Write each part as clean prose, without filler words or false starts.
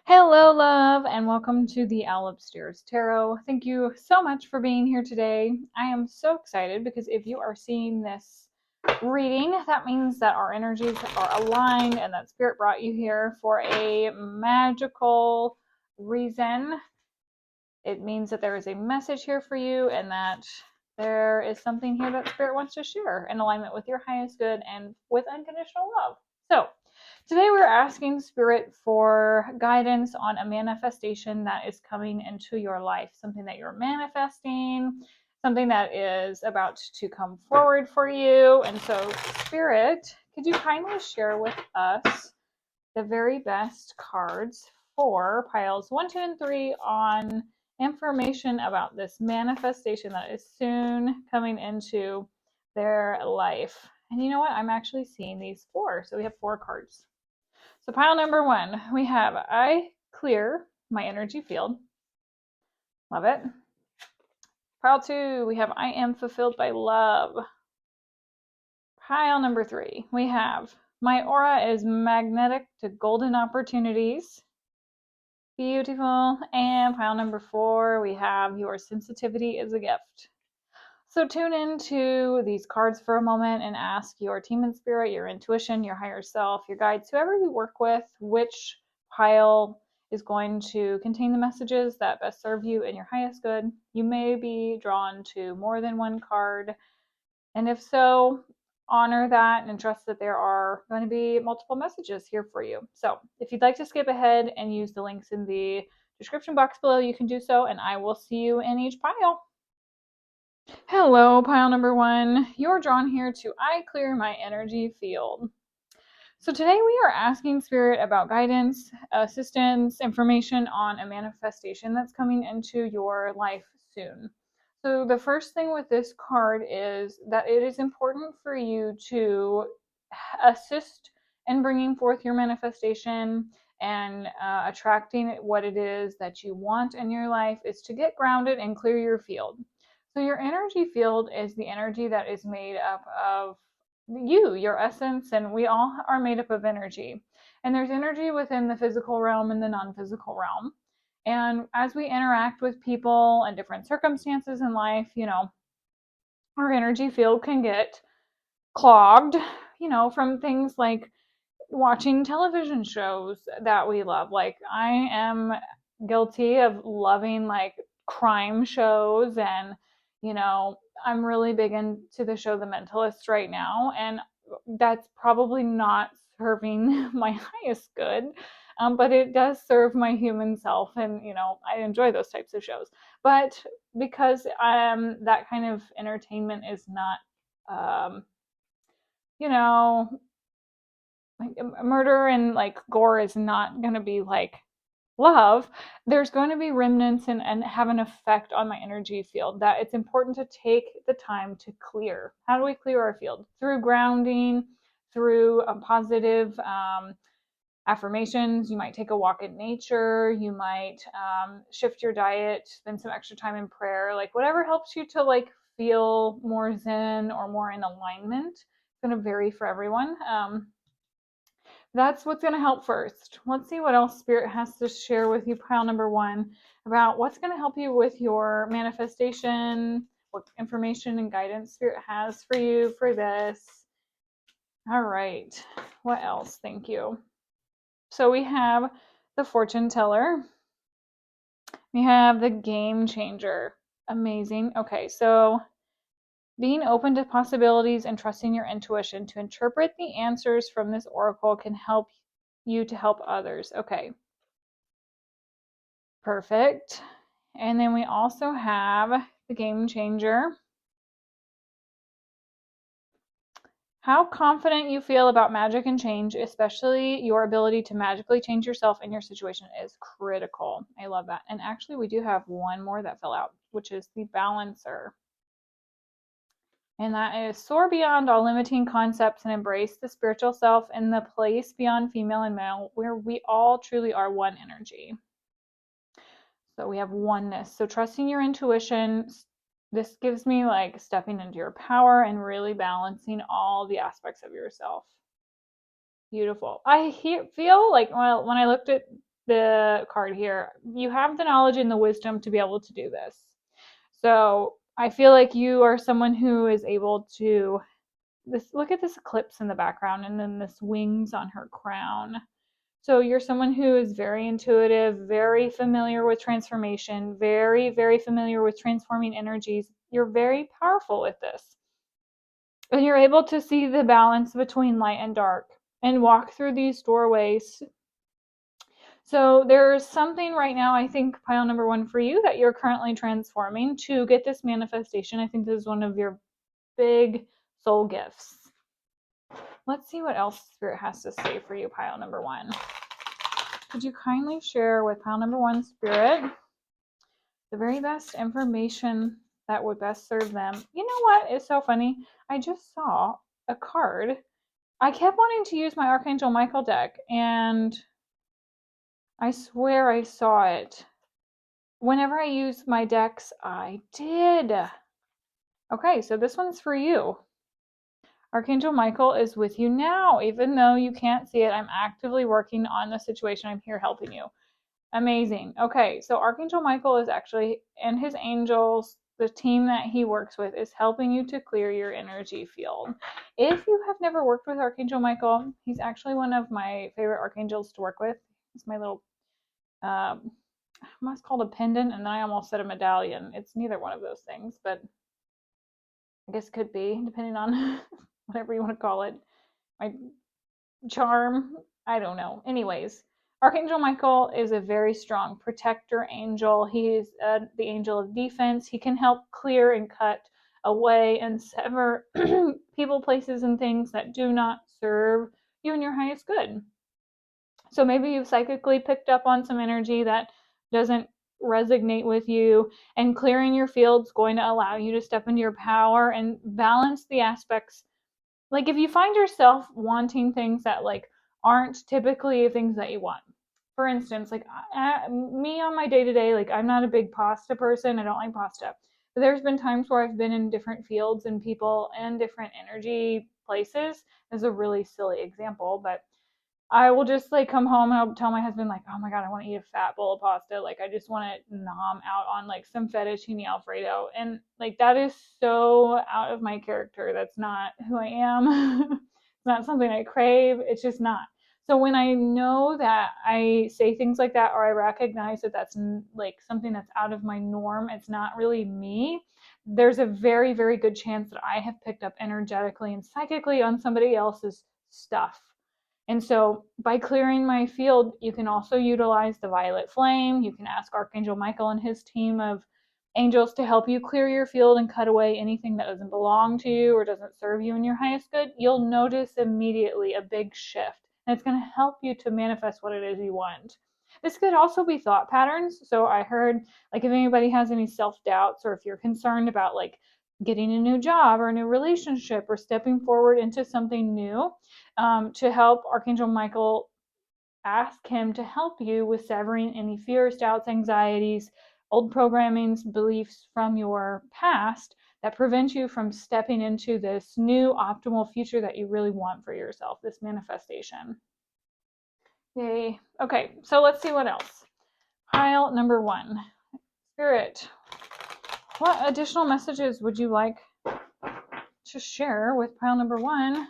Hello, love, and welcome to the Owl Upstairs Tarot. Thank you so much for being here today. I am so excited because if you are seeing this reading, that means that our energies are aligned and that Spirit brought you here for a magical reason. It means that there is a message here for you and that there is something here that Spirit wants to share in alignment with your highest good and with unconditional love. So, today we're asking Spirit for guidance on a manifestation that is coming into your life, something that you're manifesting, something that is about to come forward for you. And so, Spirit, could you kindly share with us the very best cards for piles 1, 2, and 3 on information about this manifestation that is soon coming into their life? And you know what? I'm actually seeing these four. So we have four cards. So pile number 1, we have I clear my energy field. Love it. Pile 2, we have I am fulfilled by love. Pile number 3, we have my aura is magnetic to golden opportunities. Beautiful. And pile number 4, we have your sensitivity is a gift. So tune into these cards for a moment and ask your team and spirit, your intuition, your higher self, your guides, whoever you work with, which pile is going to contain the messages that best serve you and your highest good. You may be drawn to more than one card. And if so, honor that and trust that there are going to be multiple messages here for you. So if you'd like to skip ahead and use the links in the description box below, you can do so, and I will see you in each pile. Hello, pile number 1. You're drawn here to I clear my energy field. So today we are asking Spirit about guidance, assistance, information on a manifestation that's coming into your life soon. So the first thing with this card is that it is important for you to assist in bringing forth your manifestation and attracting what it is that you want in your life is to get grounded and clear your field. So your energy field is the energy that is made up of you, your essence, and we all are made up of energy. And there's energy within the physical realm and the non-physical realm. And as we interact with people and different circumstances in life, our energy field can get clogged, from things like watching television shows that we love. Like I am guilty of loving like crime shows and I'm really big into the show The Mentalist right now, and that's probably not serving my highest good, but it does serve my human self, and I enjoy those types of shows. But because that kind of entertainment is not, you know, like murder and like gore is not going to be like love, there's going to be remnants and have an effect on my energy field that it's important to take the time to clear. How do we clear our field? Through grounding, through positive affirmations. You might take a walk in nature. You might shift your diet, spend some extra time in prayer, like whatever helps you to like feel more zen or more in alignment. It's going to vary for everyone. That's what's going to help first. Let's see what else Spirit has to share with you, pile number 1, about what's going to help you with your manifestation, what information and guidance Spirit has for you for this. All right. What else? Thank you. So we have the fortune teller. We have the game changer. Amazing. Okay, so being open to possibilities and trusting your intuition to interpret the answers from this oracle can help you to help others. Okay. Perfect. And then we also have the game changer. How confident you feel about magic and change, especially your ability to magically change yourself and your situation, is critical. I love that. And actually, we do have one more that fell out, which is the balancer. And that is soar beyond all limiting concepts and embrace the spiritual self in the place beyond female and male where we all truly are one energy. So we have oneness. So trusting your intuition, this gives me like stepping into your power and really balancing all the aspects of yourself. Beautiful. I feel like, well, when I looked at the card here. You have the knowledge and the wisdom to be able to do this. So I feel like you are someone who is able to look at this eclipse in the background and then this wings on her crown. So you're someone who is very intuitive, very familiar with transformation, very, very familiar with transforming energies. You're very powerful with this. And you're able to see the balance between light and dark and walk through these doorways. So there's something right now, I think, pile number one for you that you're currently transforming to get this manifestation. I think this is one of your big soul gifts. Let's see what else Spirit has to say for you, pile number one. Could you kindly share with pile number one, Spirit, the very best information that would best serve them? You know what? It's so funny. I just saw a card. I kept wanting to use my Archangel Michael deck, and I swear I saw it. Whenever I use my decks, I did. Okay, so this one's for you. Archangel Michael is with you now. Even though you can't see it, I'm actively working on the situation. I'm here helping you. Amazing. Okay, so Archangel Michael is actually, and his angels, the team that he works with, is helping you to clear your energy field. If you have never worked with Archangel Michael, he's actually one of my favorite archangels to work with. It's my little, I must call it a pendant, and then I almost said a medallion. It's neither one of those things, but I guess it could be, depending on whatever you want to call it. My charm, I don't know. Anyways, Archangel Michael is a very strong protector angel. He is the angel of defense. He can help clear and cut away and sever people, places, and things that do not serve you and your highest good. So maybe you've psychically picked up on some energy that doesn't resonate with you, and clearing your field is going to allow you to step into your power and balance the aspects. Like if you find yourself wanting things that like aren't typically things that you want. For instance, like me on my day-to-day, like I'm not a big pasta person. I don't like pasta. But there's been times where I've been in different fields and people and different energy places. This is a really silly example, but I will just like come home and I'll tell my husband like, oh my God, I want to eat a fat bowl of pasta. Like I just want to nom out on like some fettuccine Alfredo. And like that is so out of my character. That's not who I am. It's not something I crave. It's just not. So when I know that I say things like that, or I recognize that that's like something that's out of my norm, it's not really me, there's a very, very good chance that I have picked up energetically and psychically on somebody else's stuff. And so by clearing my field, you can also utilize the violet flame. You can ask Archangel Michael and his team of angels to help you clear your field and cut away anything that doesn't belong to you or doesn't serve you in your highest good. You'll notice immediately a big shift, and it's going to help you to manifest what it is you want. This could also be thought patterns. So I heard like if anybody has any self-doubts, or if you're concerned about like getting a new job or a new relationship or stepping forward into something new, to help Archangel Michael, ask him to help you with severing any fears, doubts, anxieties, old programmings, beliefs from your past that prevent you from stepping into this new optimal future that you really want for yourself, this manifestation. Yay. Okay, so let's see what else. Pile number one. Spirit, what additional messages would you like to share with pile number one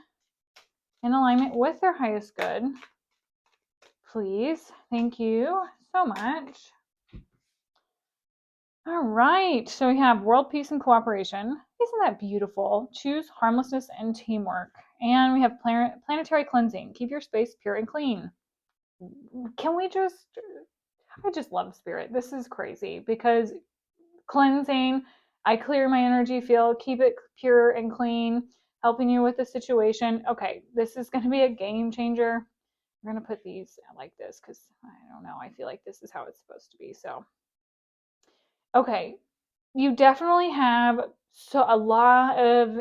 in alignment with their highest good? Please. Thank you so much. All right. So we have world peace and cooperation. Isn't that beautiful? Choose harmlessness and teamwork. And we have planetary cleansing. Keep your space pure and clean. Can we just, I just love Spirit. This is crazy because cleansing, I clear my energy field, keep it pure and clean, helping you with the situation. Okay, this is going to be a game changer. We're going to put these like this because I don't know. I feel like this is how it's supposed to be. So, okay, you definitely have a lot of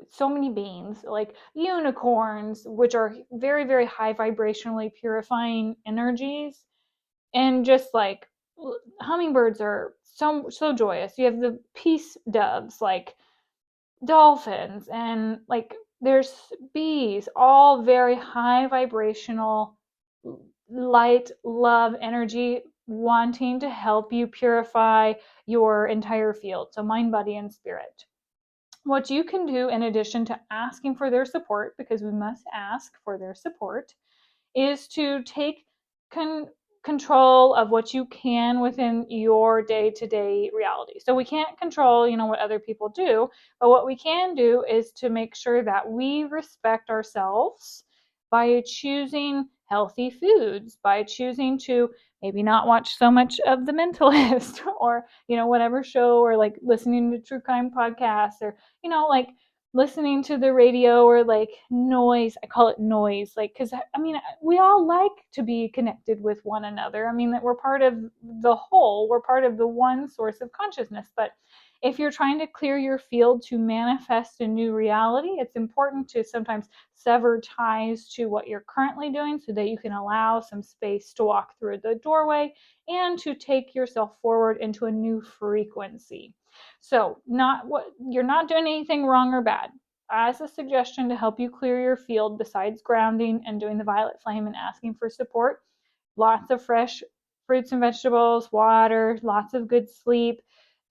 so many beings like unicorns, which are very, very high vibrationally purifying energies, and just like hummingbirds are so joyous. You have the peace doves, like dolphins, and like there's bees, all very high vibrational light, love energy wanting to help you purify your entire field. So mind, body, and spirit. What you can do in addition to asking for their support, because we must ask for their support, is to take control of what you can within your day-to-day reality. So we can't control, what other people do, but what we can do is to make sure that we respect ourselves by choosing healthy foods, by choosing to maybe not watch so much of The Mentalist or, whatever show, or like listening to true crime podcasts, or, like listening to the radio, or like noise. I call it noise, like, because we all like to be connected with one another. That we're part of the whole, we're part of the one source of consciousness. But if you're trying to clear your field to manifest a new reality, it's important to sometimes sever ties to what you're currently doing, so that you can allow some space to walk through the doorway and to take yourself forward into a new frequency. So you're not doing anything wrong or bad. As a suggestion to help you clear your field, besides grounding and doing the violet flame and asking for support, lots of fresh fruits and vegetables, water, lots of good sleep.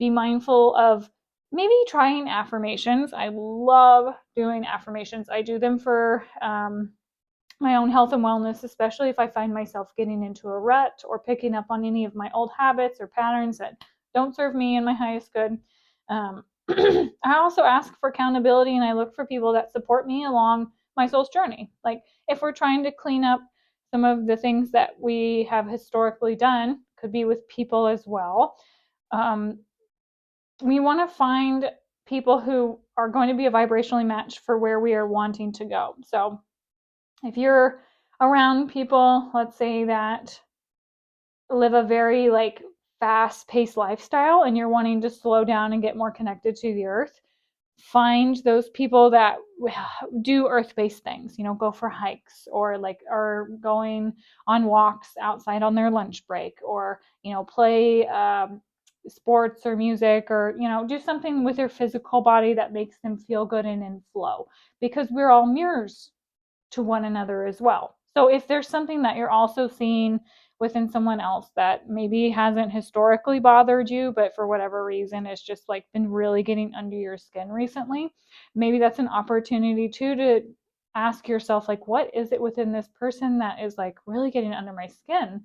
Be mindful of maybe trying affirmations. I love doing affirmations. I do them for my own health and wellness, especially if I find myself getting into a rut or picking up on any of my old habits or patterns that don't serve me and my highest good. I also ask for accountability, and I look for people that support me along my soul's journey. Like, if we're trying to clean up some of the things that we have historically done, could be with people as well. We want to find people who are going to be a vibrationally matched for where we are wanting to go. So if you're around people, let's say, that live a very like fast-paced lifestyle, and you're wanting to slow down and get more connected to the earth, find those people that do earth-based things, go for hikes, or like are going on walks outside on their lunch break, or play sports or music, or do something with their physical body that makes them feel good and in flow, because we're all mirrors to one another as well. So if there's something that you're also seeing within someone else that maybe hasn't historically bothered you, but for whatever reason it's just like been really getting under your skin recently, maybe that's an opportunity too to ask yourself, like, what is it within this person that is like really getting under my skin?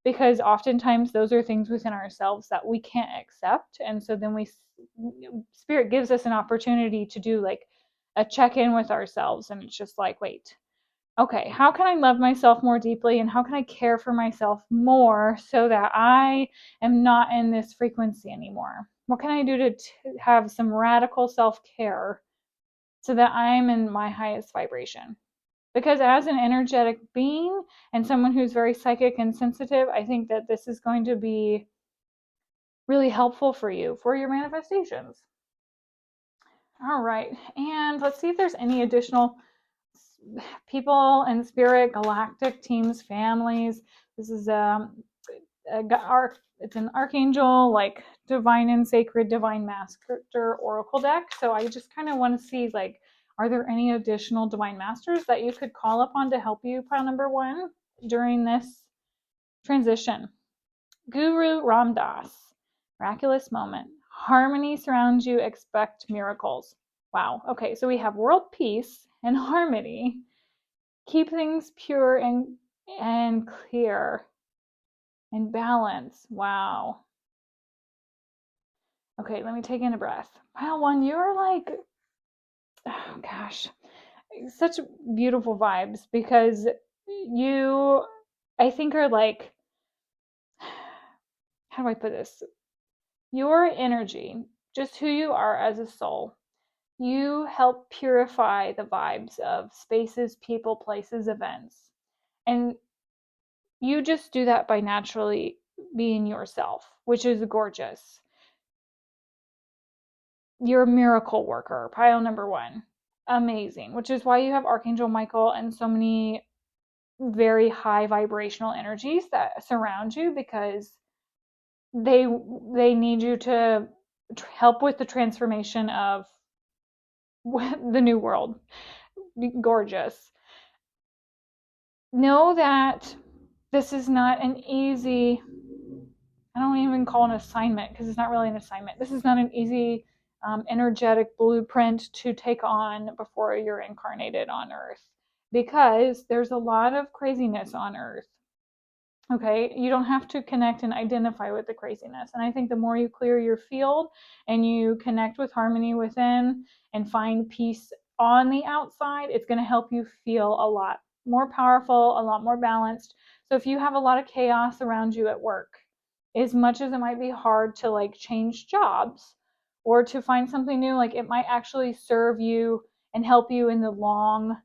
Because oftentimes those are things within ourselves that we can't accept, and so then spirit gives us an opportunity to do like a check-in with ourselves, and it's just like, wait, okay, how can I love myself more deeply, and how can I care for myself more so that I am not in this frequency anymore? What can I do to have some radical self-care so that I'm in my highest vibration? Because as an energetic being and someone who's very psychic and sensitive, I think that this is going to be really helpful for you for your manifestations. All right, and let's see if there's any additional people and spirit, galactic teams, families. This is it's an archangel, like divine and sacred, divine master oracle deck. So I just kind of want to see, like, are there any additional divine masters that you could call upon to help you, pile number one, during this transition? Guru Ram Dass, miraculous moment. Harmony surrounds you, expect miracles. Wow. Okay, so we have world peace and harmony. Keep things pure and clear and balance. Wow. Okay, let me take in a breath. Pile one, you're like, oh gosh, such beautiful vibes, because you, I think, are like, how do I put this? Your energy, just who you are as a soul, you help purify the vibes of spaces, people, places, events. And you just do that by naturally being yourself, which is gorgeous. You're a miracle worker, pile number one. Amazing, which is why you have Archangel Michael and so many very high vibrational energies that surround you, because they need you to help with the transformation of the new world. Gorgeous. Know that this is not an easy, I don't even call it an assignment because it's not really an assignment. This is not an easy energetic blueprint to take on before you're incarnated on Earth, because there's a lot of craziness on Earth. Okay, you don't have to connect and identify with the craziness. And I think the more you clear your field and you connect with harmony within and find peace on the outside, it's going to help you feel a lot more powerful, a lot more balanced. So if you have a lot of chaos around you at work, as much as it might be hard to like change jobs or to find something new, like it might actually serve you and help you in the long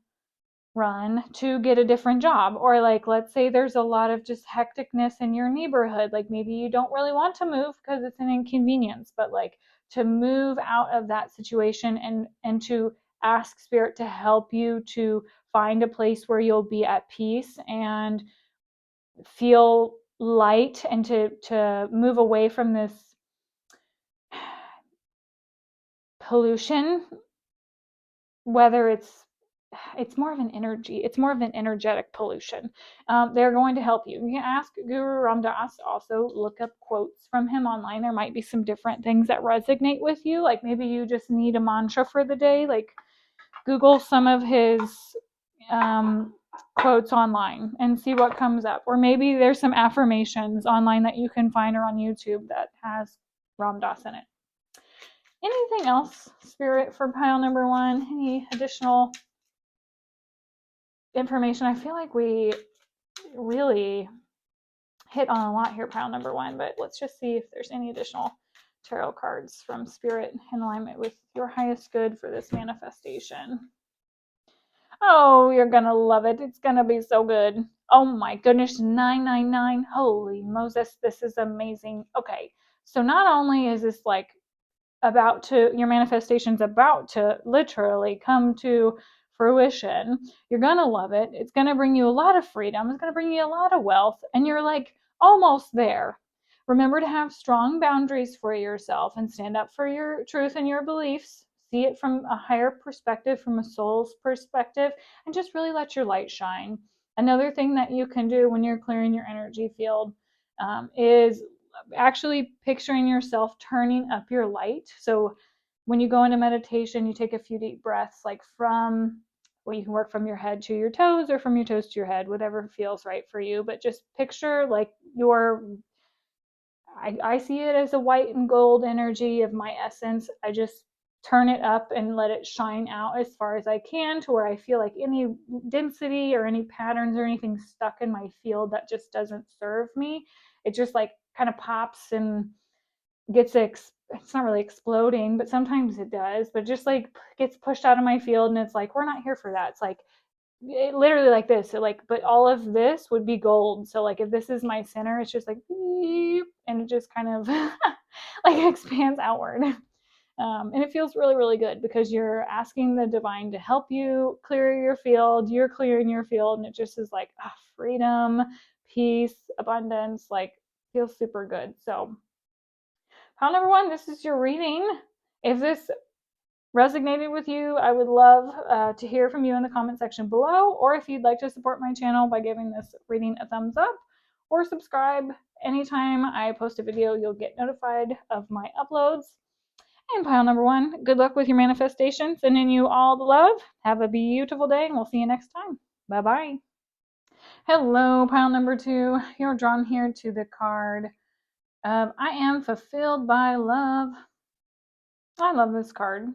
run to get a different job. Or like, let's say there's a lot of just hecticness in your neighborhood, like maybe you don't really want to move because it's an inconvenience, but like to move out of that situation and to ask spirit to help you to find a place where you'll be at peace and feel light, and to move away from this pollution, whether it's more of an energy, it's more of an energetic pollution. They're going to help you. You can ask Guru Ram Dass. Also look up quotes from him online. There might be some different things that resonate with you, like maybe you just need a mantra for the day. Like Google some of his quotes online and see what comes up. Or maybe there's some affirmations online that you can find, or on YouTube, that has Ram Dass in it. Anything else, Spirit, for pile number 1? Any additional information? I feel like we really hit on a lot here, pile number 1, but let's just see if there's any additional tarot cards from Spirit in alignment with your highest good for this manifestation. Oh, you're gonna love it. It's gonna be so good. Oh my goodness, 999. Holy Moses, this is amazing. Okay, so not only is this like your manifestation's about to literally come to fruition, you're gonna love it. It's gonna bring you a lot of freedom. It's gonna bring you a lot of wealth, and you're like almost there. Remember to have strong boundaries for yourself and stand up for your truth and your beliefs. See it from a higher perspective, from a soul's perspective, and just really let your light shine. Another thing that you can do when you're clearing your energy field is actually picturing yourself turning up your light. So when you go into meditation, you take a few deep breaths, like you can work from your head to your toes or from your toes to your head, whatever feels right for you. But just picture like I see it as a white and gold energy of my essence. I just turn it up and let it shine out as far as I can, to where I feel like any density or any patterns or anything stuck in my field that just doesn't serve me, it just like kind of pops and it's not really exploding, but sometimes it does, but just like gets pushed out of my field, and it's like, we're not here for that. It's like literally like this. So like, but all of this would be gold. So like if this is my center, it's just like beep, and it just kind of like expands outward. And it feels really, really good because you're asking the divine to help you clear your field. You're clearing your field, and it just is like freedom, peace, abundance. Like feels super good. So pile number 1, this is your reading. If this resonated with you, I would love to hear from you in the comment section below, or if you'd like to support my channel by giving this reading a thumbs up or subscribe. Anytime I post a video, you'll get notified of my uploads. And pile number 1, good luck with your manifestation. Sending you all the love. Have a beautiful day, and we'll see you next time. Bye-bye. Hello, pile number 2. You're drawn here to the card of I am fulfilled by love. I love this card.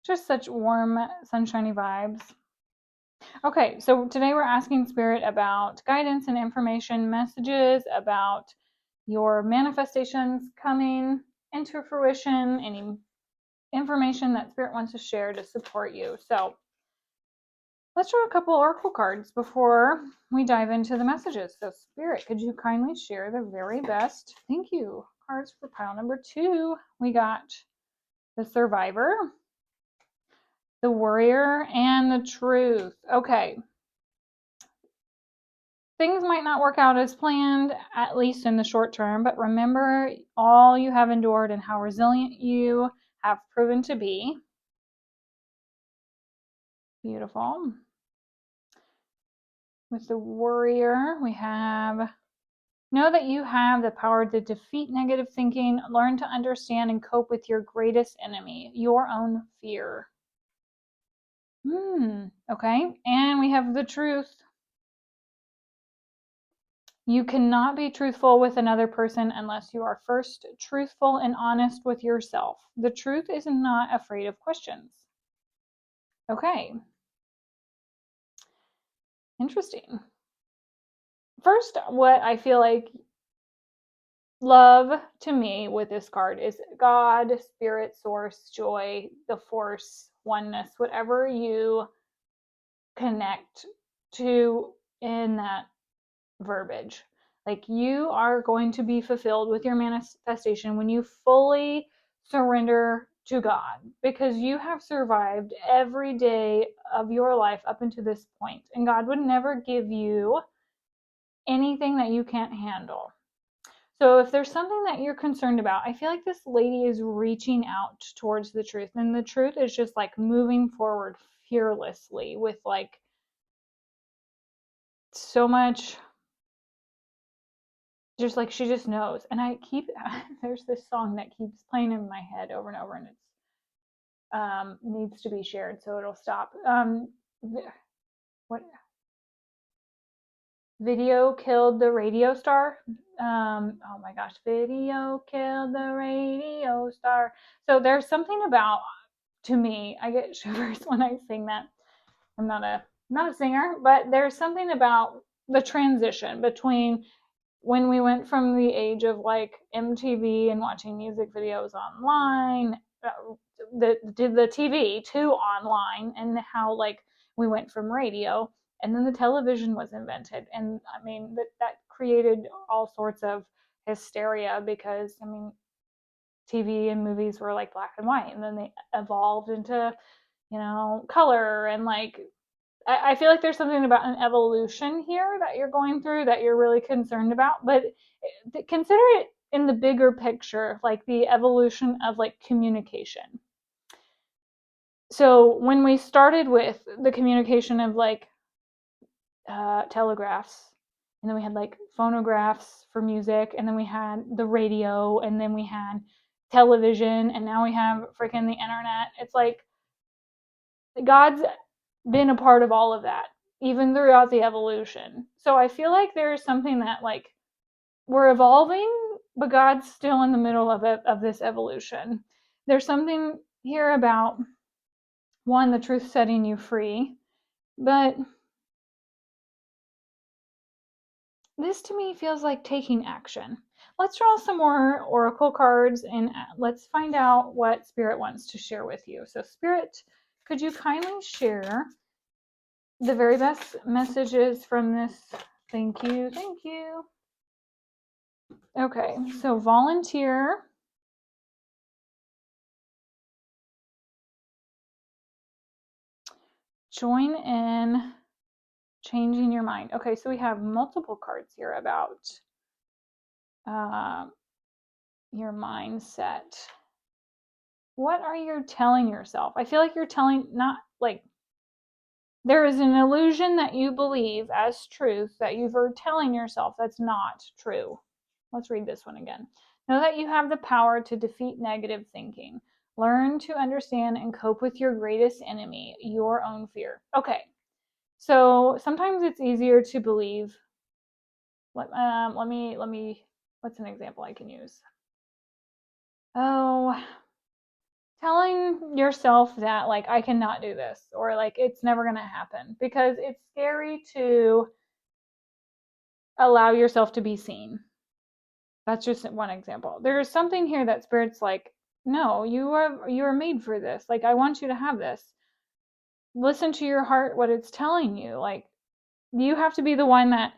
Just such warm, sunshiny vibes. Okay, so today we're asking Spirit about guidance and information messages about your manifestations coming into fruition, any information that Spirit wants to share to support you. So let's draw a couple oracle cards before we dive into the messages. So Spirit, could you kindly share the very best, thank you, cards for pile number 2. We got the Survivor, the Warrior, and the Truth. Okay. Things might not work out as planned, at least in the short term, but remember all you have endured and how resilient you have proven to be. Beautiful. With the Warrior, we have, know that you have the power to defeat negative thinking. Learn to understand and cope with your greatest enemy, your own fear. Okay. And we have the Truth. You cannot be truthful with another person unless you are first truthful and honest with yourself. The truth is not afraid of questions. Okay. Interesting. First, what I feel like love to me with this card is God, spirit, source, joy, the force, oneness, whatever you connect to in that verbiage. Like, you are going to be fulfilled with your manifestation when you fully surrender to God, because you have survived every day of your life up until this point, and God would never give you anything that you can't handle. So if there's something that you're concerned about, I feel like this lady is reaching out towards the truth, and the truth is just like moving forward fearlessly with like so much, just like she just knows. And I keep there's this song that keeps playing in my head over and over, and it's needs to be shared, so it'll stop. What video killed the radio star? Oh my gosh, video killed the radio star. So there's something about, to me, I get shivers when I sing that. I'm not a singer, but there's something about the transition between when we went from the age of like MTV and watching music videos online, the TV to online, and how like we went from radio, and then the television was invented, and I mean that created all sorts of hysteria, because I mean TV and movies were like black and white, and then they evolved into, color, and like I feel like there's something about an evolution here that you're going through that you're really concerned about, but consider it in the bigger picture, like the evolution of like communication. So when we started with the communication of like telegraphs, and then we had like phonographs for music, and then we had the radio, and then we had television, and now we have freaking the internet. It's like God's been a part of all of that, even throughout the evolution. So I feel like there's something that like we're evolving, but God's still in the middle of it, of this evolution. There's something here about, one, the truth setting you free, but this to me feels like taking action. Let's draw some more oracle cards, and let's find out what Spirit wants to share with you. So Spirit, could you kindly share the very best messages from this? Thank you. Thank you. Okay, so volunteer. Join in changing your mind. Okay, so we have multiple cards here about your mindset. What are you telling yourself? I feel like you're telling, not like, there is an illusion that you believe as truth that you're telling yourself that's not true. Let's read this one again. Know that you have the power to defeat negative thinking. Learn to understand and cope with your greatest enemy, your own fear. Okay, so sometimes it's easier to believe. Let me. What's an example I can use? Oh, telling yourself that like I cannot do this, or like it's never gonna happen, because it's scary to allow yourself to be seen. That's just one example. There's something here that Spirit's like, no, you are made for this. Like, I want you to have this. Listen to your heart, what it's telling you. Like, you have to be the one that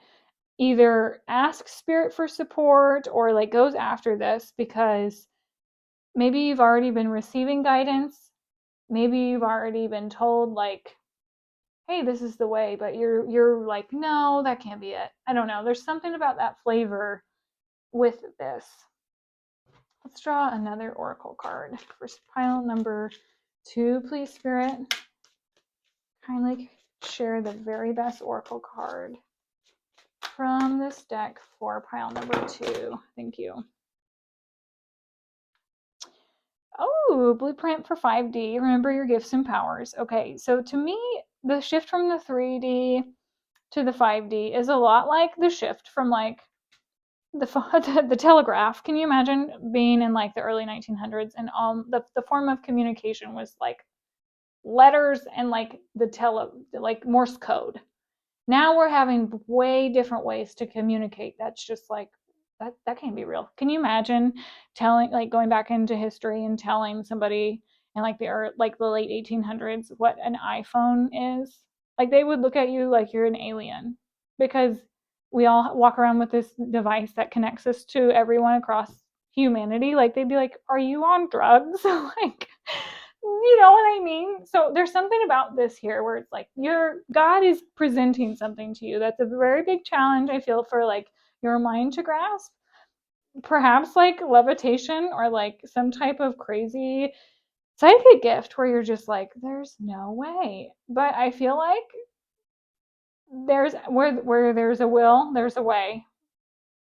either asks Spirit for support or like goes after this, because maybe you've already been receiving guidance. Maybe you've already been told like, hey, this is the way, but you're like, no, that can't be it. I don't know. There's something about that flavor with this. Let's draw another oracle card for pile number 2, please, Spirit. Kindly share the very best oracle card from this deck for pile number 2. Thank you. Oh, blueprint for 5D. Remember your gifts and powers. Okay, so to me, the shift from the 3D to the 5D is a lot like the shift from like the telegraph. Can you imagine being in like the early 1900s and the form of communication was like letters and like like Morse code. Now we're having way different ways to communicate. That's just like that can't be real. Can you imagine telling like going back into history and telling somebody in like the late 1800s what an iPhone is? Like they would look at you like you're an alien because we all walk around with this device that connects us to everyone across humanity. Like they'd be like, "Are you on drugs?" Like you know what I mean? So there's something about this here where it's like your God is presenting something to you. That's a very big challenge, I feel, for like your mind to grasp. Perhaps like levitation or like some type of crazy psychic gift where you're just like, there's no way. But I feel like there's where there's a will, there's a way.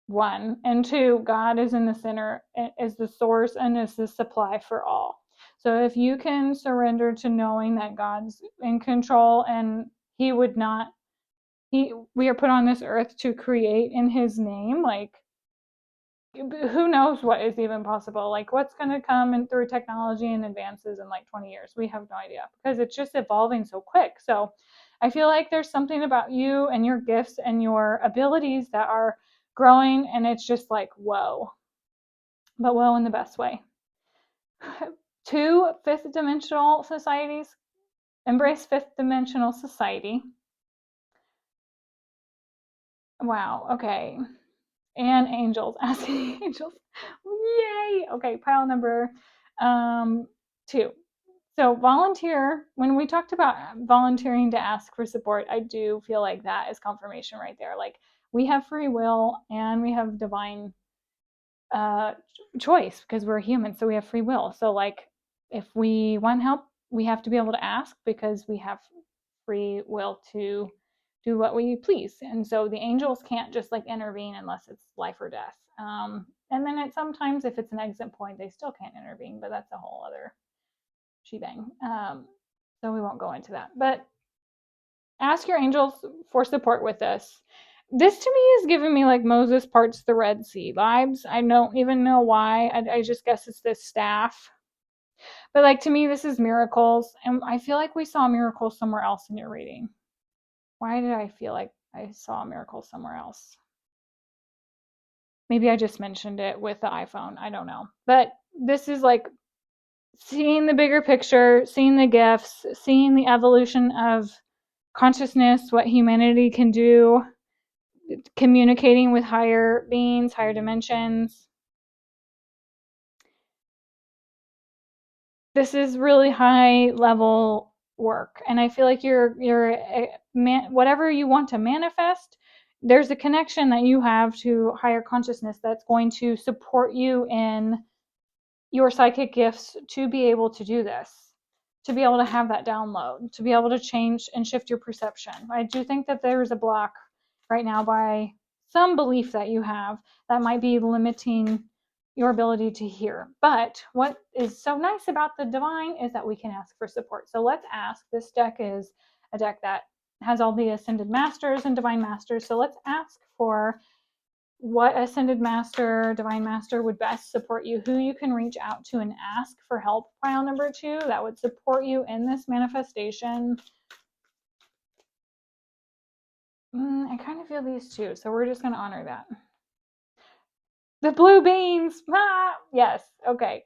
One. And two, God is in the center, is the source and is the supply for all. So if you can surrender to knowing that God's in control and he would not, we are put on this earth to create in his name, like who knows what is even possible, like what's going to come in through technology and advances in like 20 years. We have no idea because it's just evolving so quick. So I feel like there's something about you and your gifts and your abilities that are growing and it's just like whoa, but whoa in the best way. 2 fifth dimensional societies. Embrace fifth dimensional society. Wow, okay. And angels, asking angels. Yay! Okay, pile number 2. So volunteer, when we talked about volunteering to ask for support, I do feel like that is confirmation right there. Like we have free will and we have divine choice because we're human, so we have free will. So like if we want help, we have to be able to ask because we have free will to do what we please. And so the angels can't just like intervene unless it's life or death. And then sometimes if it's an exit point, they still can't intervene, but that's a whole other shebang. So we won't go into that. But ask your angels for support with this. This to me is giving me like Moses parts the Red Sea vibes. I don't even know why. I just guess it's this staff. But like to me, this is miracles. And I feel like we saw miracles somewhere else in your reading. Why did I feel like I saw a miracle somewhere else? Maybe I just mentioned it with the iPhone. I don't know. But this is like seeing the bigger picture, seeing the gifts, seeing the evolution of consciousness, what humanity can do, communicating with higher beings, higher dimensions. This is really high level work, and I feel like whatever you want to manifest, there's a connection that you have to higher consciousness that's going to support you in your psychic gifts to be able to do this, to be able to have that download, to be able to change and shift your perception. I do think that there's a block right now by some belief that you have that might be limiting your ability to hear. But what is so nice about the divine is that we can ask for support. So let's ask. This deck is a deck that has all the ascended masters and divine masters. So let's ask for what ascended master, divine master would best support you, who you can reach out to and ask for help. Pile number 2 that would support you in this manifestation. I kind of feel these two, so we're just going to honor that. The blue beans. Yes. Okay.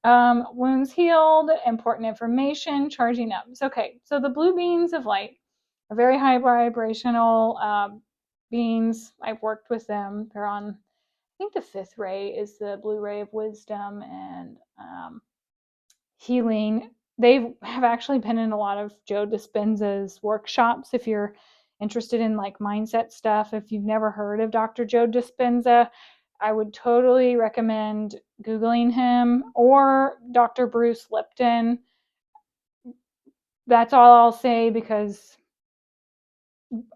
Wounds healed, important information, charging up. Okay. So the blue beans of light are very high vibrational beings. I've worked with them. They're on, I think the 5th ray is the blue ray of wisdom and healing. They have actually been in a lot of Joe Dispenza's workshops. If you're interested in like mindset stuff, if you've never heard of Dr. Joe Dispenza, I would totally recommend Googling him or Dr. Bruce Lipton. That's all I'll say because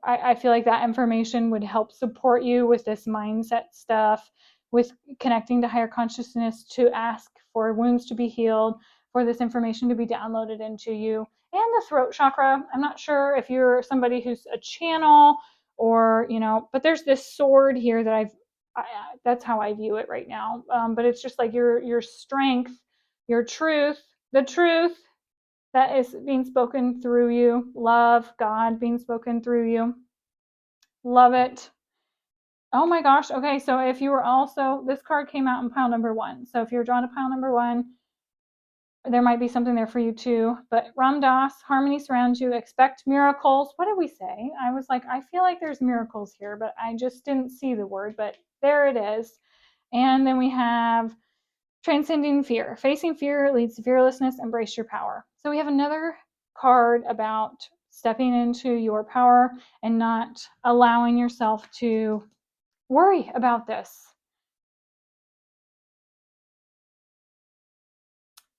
I feel like that information would help support you with this mindset stuff, with connecting to higher consciousness, to ask for wounds to be healed, for this information to be downloaded into you. And the throat chakra. I'm not sure if you're somebody who's a channel or, but there's this sword here that that's how I view it right now. But it's just like your strength, your truth, the truth that is being spoken through you, love, God being spoken through you. Love it. Oh my gosh. Okay, so if you were also, this card came out in pile number 1. So if you're drawn to pile number 1, there might be something there for you too. But Ram Dass, harmony surrounds you, expect miracles. What did we say? I was like, I feel like there's miracles here, but I just didn't see the word, but there it is. And then we have transcending fear. Facing fear leads to fearlessness. Embrace your power. So we have another card about stepping into your power and not allowing yourself to worry about this.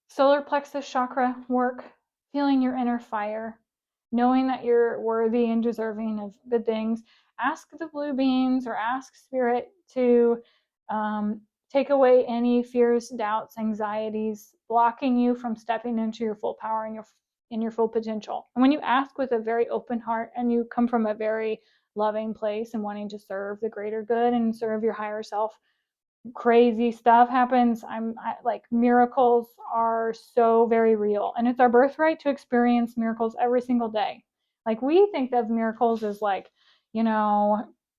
Solar plexus chakra work, feeling your inner fire, knowing that you're worthy and deserving of good things. Ask the blue beings or ask spirit to take away any fears, doubts, anxieties, blocking you from stepping into your full power and your full potential. And when you ask with a very open heart and you come from a very loving place and wanting to serve the greater good and serve your higher self, crazy stuff happens. Like, miracles are so very real, and it's our birthright to experience miracles every single day. Like, we think of miracles as like,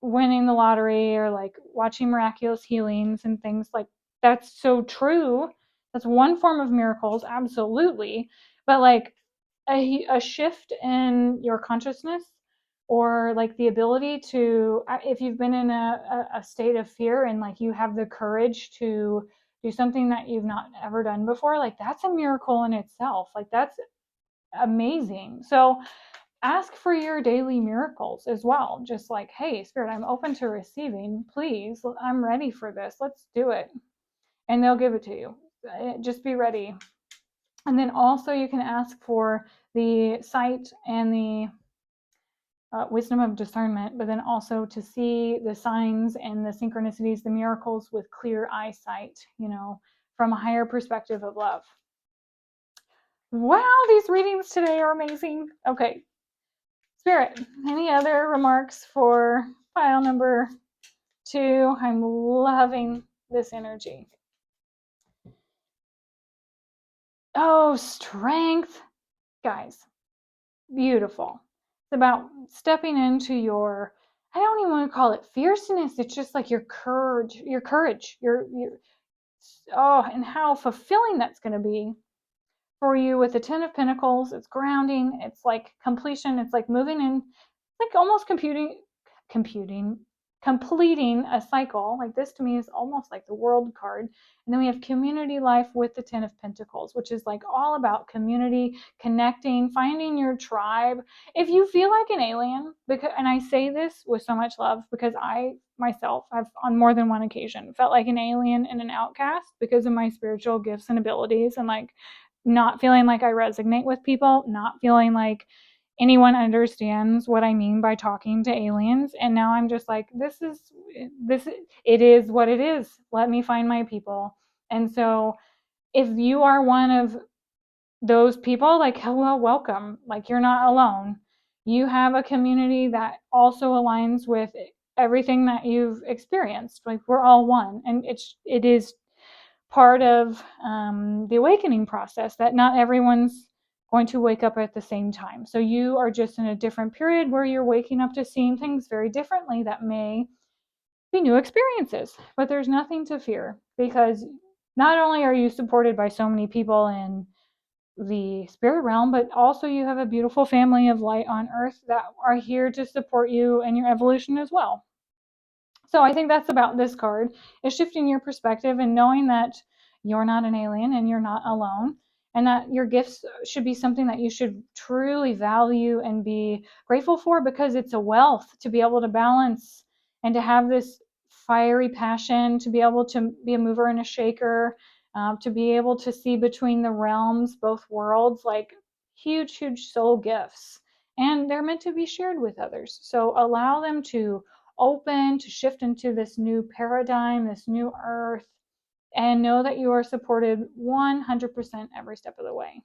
winning the lottery or like watching miraculous healings and things like that's so true. That's one form of miracles, absolutely. But like a shift in your consciousness, or like the ability to, if you've been in a state of fear and like you have the courage to do something that you've not ever done before, like that's a miracle in itself. Like, that's amazing. So ask for your daily miracles as well. Just like, hey, spirit, I'm open to receiving, please, I'm ready for this, let's do it. And they'll give it to you. Just be ready. And then also you can ask for the sight and the wisdom of discernment, but then also to see the signs and the synchronicities, the miracles with clear eyesight, from a higher perspective of love. Wow, these readings today are amazing. Okay, Spirit, any other remarks for pile number 2? I'm loving this energy. Oh, strength. Guys, beautiful. It's about stepping into your, I don't even want to call it fierceness. It's just like your courage, oh, and how fulfilling that's going to be for you with the 10 of Pentacles. It's grounding. It's like completion. It's like moving in, like almost completing a cycle. Like, this to me is almost like the World card. And then we have community life with the 10 of Pentacles, which is like all about community, connecting, finding your tribe. If you feel like an alien, because, and I say this with so much love because I myself have on more than one occasion felt like an alien and an outcast because of my spiritual gifts and abilities, and like not feeling like I resonate with people, not feeling like anyone understands what I mean by talking to aliens. And now I'm just like, it is what it is. Let me find my people. And so if you are one of those people, like, hello, welcome. Like, you're not alone. You have a community that also aligns with everything that you've experienced. Like, we're all one. And it is part of the awakening process that not everyone's going to wake up at the same time. So you are just in a different period where you're waking up to seeing things very differently that may be new experiences. But there's nothing to fear, because not only are you supported by so many people in the spirit realm, but also you have a beautiful family of light on earth that are here to support you in your evolution as well. So I think that's about this card, is shifting your perspective and knowing that you're not an alien and you're not alone, and that your gifts should be something that you should truly value and be grateful for, because it's a wealth to be able to balance and to have this fiery passion, to be able to be a mover and a shaker, to be able to see between the realms, both worlds, like huge, huge soul gifts. and they're meant to be shared with others. So allow them to open, to shift into this new paradigm, this new earth, and know that you are supported 100% every step of the way.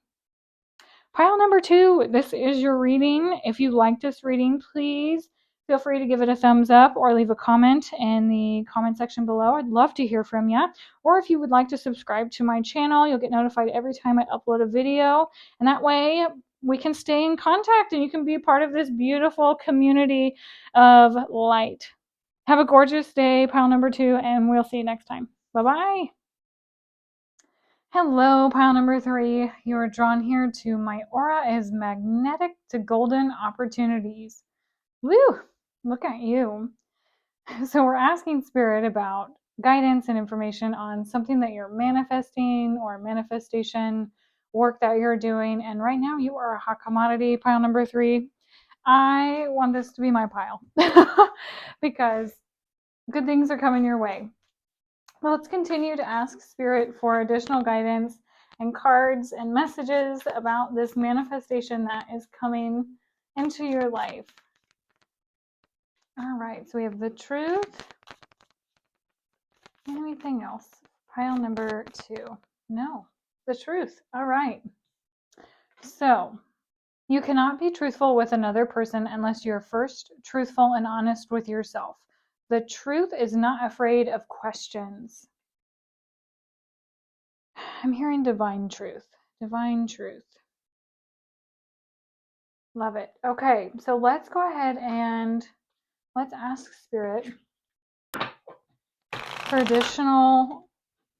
Pile number 2, this is your reading. If you like this reading, please feel free to give it a thumbs up or leave a comment in the comment section below. I'd love to hear from you. Or if you would like to subscribe to my channel, you'll get notified every time I upload a video. And that way we can stay in contact and you can be a part of this beautiful community of light. Have a gorgeous day, pile number 2, and we'll see you next time. Bye-bye. Hello, pile number 3. You are drawn here to my aura is magnetic to golden opportunities. Woo! Look at you. So we're asking Spirit about guidance and information on something that you're manifesting or manifestation work that you're doing. And right now you are a hot commodity, pile number 3. I want this to be my pile because good things are coming your way. Well, let's continue to ask Spirit for additional guidance and cards and messages about this manifestation that is coming into your life. All right, so we have the truth. Anything else? Pile number 2. No, the truth. All right. So you cannot be truthful with another person unless you're first truthful and honest with yourself. The truth is not afraid of questions. I'm hearing divine truth. Divine truth. Love it. Okay, so let's go ahead and let's ask Spirit for additional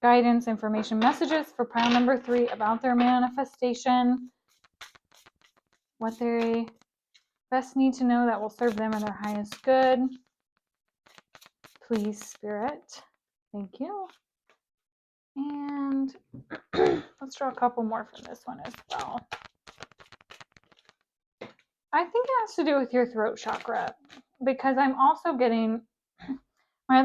guidance, information, messages for pile number 3 about their manifestation. What they best need to know that will serve them in their highest good. Please, Spirit. Thank you. And let's draw a couple more from this one as well. I think it has to do with your throat chakra because I'm also getting my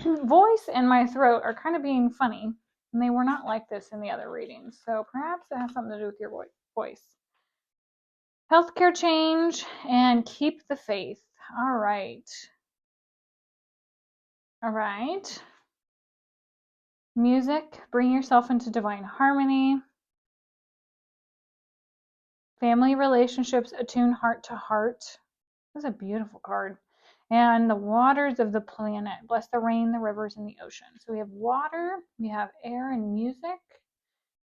voice and my throat are kind of being funny, and they were not like this in the other readings. So perhaps it has something to do with your voice. Healthcare change and keep the faith. All right. All right. Music, bring yourself into divine harmony. Family relationships, attune heart to heart. That's a beautiful card. And the waters of the planet. Bless the rain, the rivers, and the ocean. So we have water, we have air and music.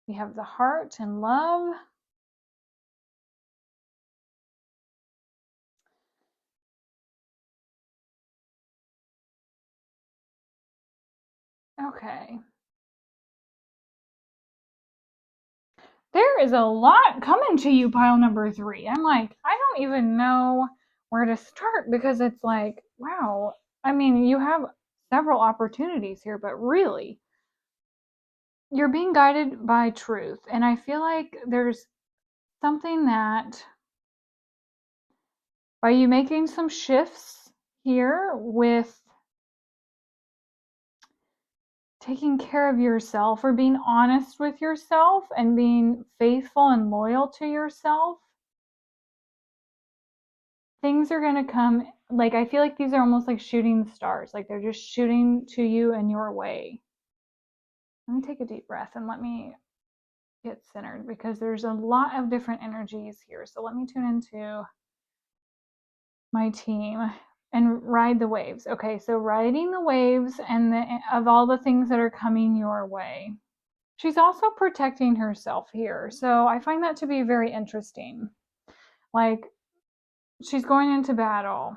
We have the heart and love. Okay. There is a lot coming to you, pile number 3. I'm like, I don't even know where to start because it's like, wow. I mean, you have several opportunities here, but really, you're being guided by truth. And I feel like there's something that by you making some shifts here with taking care of yourself or being honest with yourself and being faithful and loyal to yourself, things are going to come. Like, I feel like these are almost like shooting stars. Like, they're just shooting to you and your way. Let me take a deep breath and let me get centered because there's a lot of different energies here. So let me tune into my team and ride the waves. Okay, so riding the waves and of all the things that are coming your way. She's also protecting herself here. So I find that to be very interesting. Like, she's going into battle,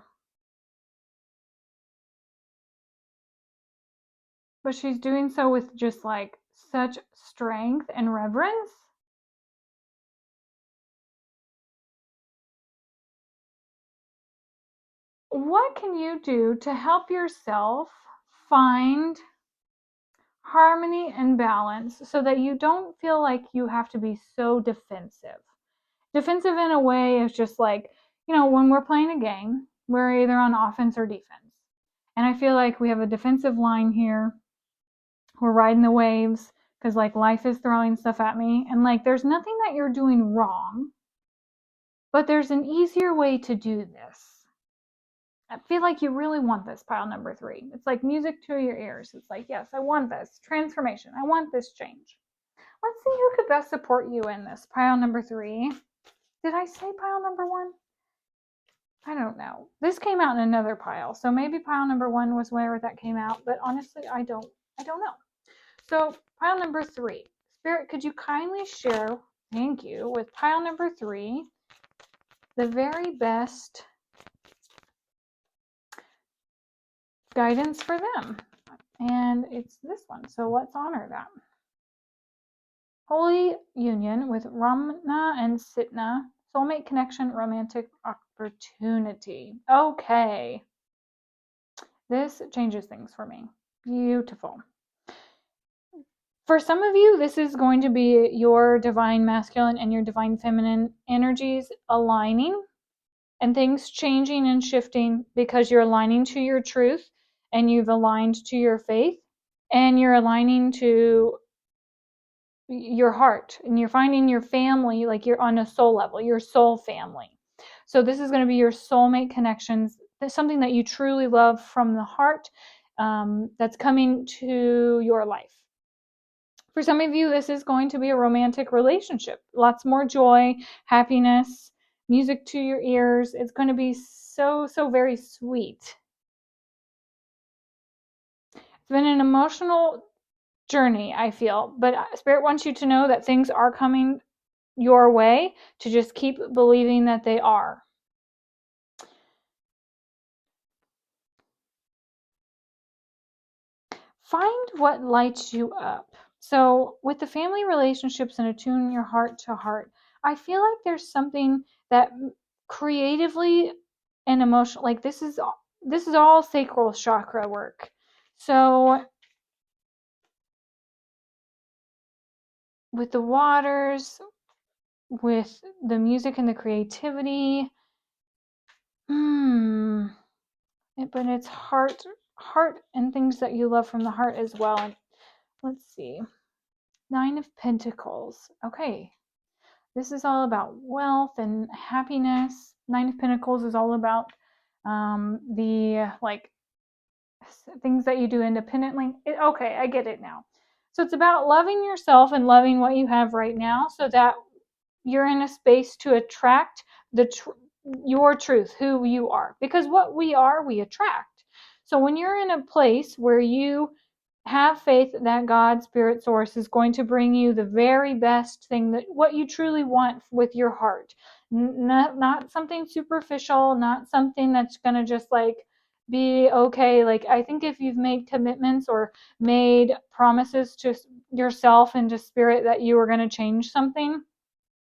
but she's doing so with just like such strength and reverence. What can you do to help yourself find harmony and balance so that you don't feel like you have to be so defensive? Defensive in a way is just like, when we're playing a game, we're either on offense or defense. And I feel like we have a defensive line here. We're riding the waves because like life is throwing stuff at me. And like there's nothing that you're doing wrong. But there's an easier way to do this. I feel like you really want this, pile number 3. It's like music to your ears. It's like, yes, I want this transformation. I want this change. Let's see who could best support you in this. Pile number 3. Did I say pile number 1? I don't know. This came out in another pile, so maybe pile number 1 was where that came out, but honestly, I don't know. So pile number 3. Spirit, could you kindly share, thank you, with pile number 3, the very best guidance for them? And it's this one, so let's honor that. Holy union with Ramna and Sitna, soulmate connection, romantic opportunity. Okay. This changes things for me. Beautiful. For some of you, this is going to be your divine masculine and your divine feminine energies aligning and things changing and shifting because you're aligning to your truth and you've aligned to your faith and you're aligning to your heart and you're finding your family, like you're on a soul level, your soul family. So this is going to be your soulmate connections. That's something that you truly love from the heart, that's coming to your life. For some of you, this is going to be a romantic relationship. Lots more joy, happiness, music to your ears. It's going to be so very sweet. It's been an emotional journey, I feel, but Spirit wants you to know that things are coming your way, to just keep believing that they are. Find what lights you up. So with the family relationships and attune your heart to heart, I feel like there's something that creatively and emotional, like this is all sacral chakra work. So with the waters, with the music and the creativity, but it's heart and things that you love from the heart as well. And let's see, 9 of Pentacles. Okay, this is all about wealth and happiness. 9 of Pentacles is all about the like things that you do independently. Okay, I get it now. So it's about loving yourself and loving what you have right now, so that you're in a space to attract your truth, who you are. Because what we are, we attract. So when you're in a place where you have faith that God, Spirit, Source is going to bring you the very best thing, that what you truly want with your heart, not something superficial, not something that's going to just like be okay. Like, I think if you've made commitments or made promises to yourself and to Spirit that you were going to change something,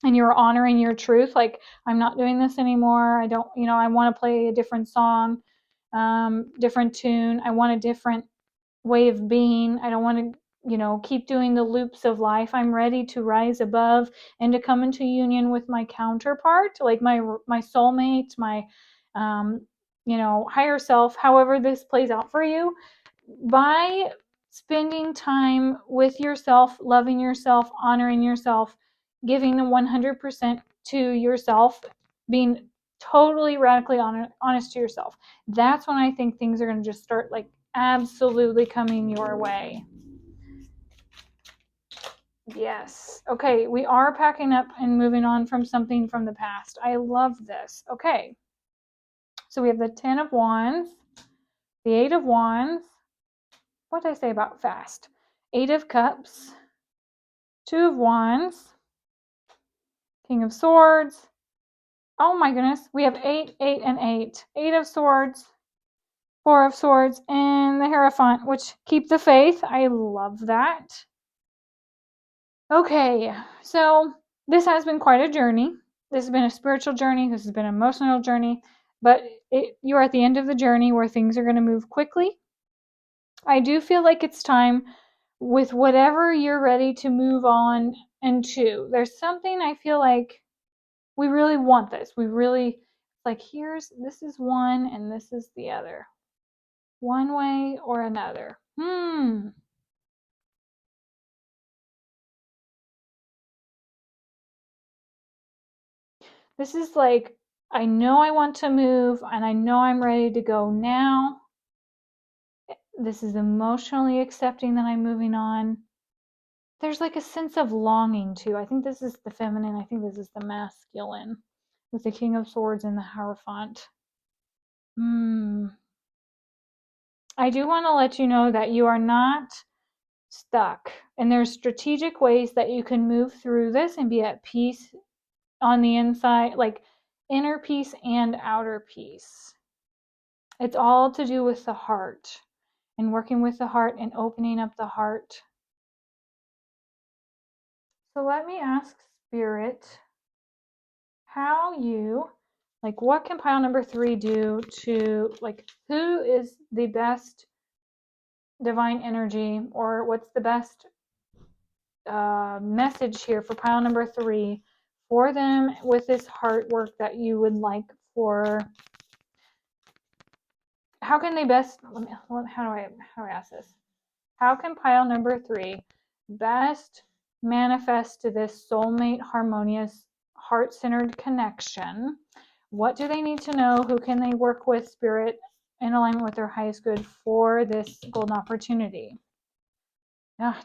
and you're honoring your truth, like, I'm not doing this anymore, I don't, I want to play a different song, different tune, I want a different way of being, I don't want to, keep doing the loops of life, I'm ready to rise above and to come into union with my counterpart, like my soulmate, my higher self, however this plays out for you. By spending time with yourself, loving yourself, honoring yourself, giving the 100% to yourself, being totally radically honest to yourself, that's when I think things are going to just start like absolutely coming your way. Yes. Okay, we are packing up and moving on from something from the past. I love this. Okay. So we have the 10 of Wands, the 8 of Wands. What did I say about fast? 8 of Cups, 2 of Wands, King of Swords. Oh my goodness. We have 8, 8, and 8. 8 of Swords, 4 of Swords, and the Hierophant, which keep the faith. I love that. Okay, so this has been quite a journey. This has been a spiritual journey. This has been an emotional journey. But you're at the end of the journey where things are going to move quickly. I do feel like it's time, with whatever you're ready to move on into. There's something I feel like we really want this. We really, like, this is one and this is the other. One way or another. This is like, I know I want to move and I know I'm ready to go now. This is emotionally accepting that I'm moving on. There's like a sense of longing too. I think this is the feminine. I think this is the masculine with the King of Swords and the Hierophant. I do want to let you know that you are not stuck. And there's strategic ways that you can move through this and be at peace on the inside, like inner peace and outer peace. It's all to do with the heart and working with the heart and opening up the heart. So let me ask Spirit how you, like, what can pile number 3 do to, like, who is the best divine energy, or what's the best message here for pile number 3 for them with this heart work that you would like for, how can they best, how do I ask this? How can pile number 3 best manifest to this soulmate, harmonious, heart-centered connection? What do they need to know? Who can they work with, Spirit, in alignment with their highest good for this golden opportunity?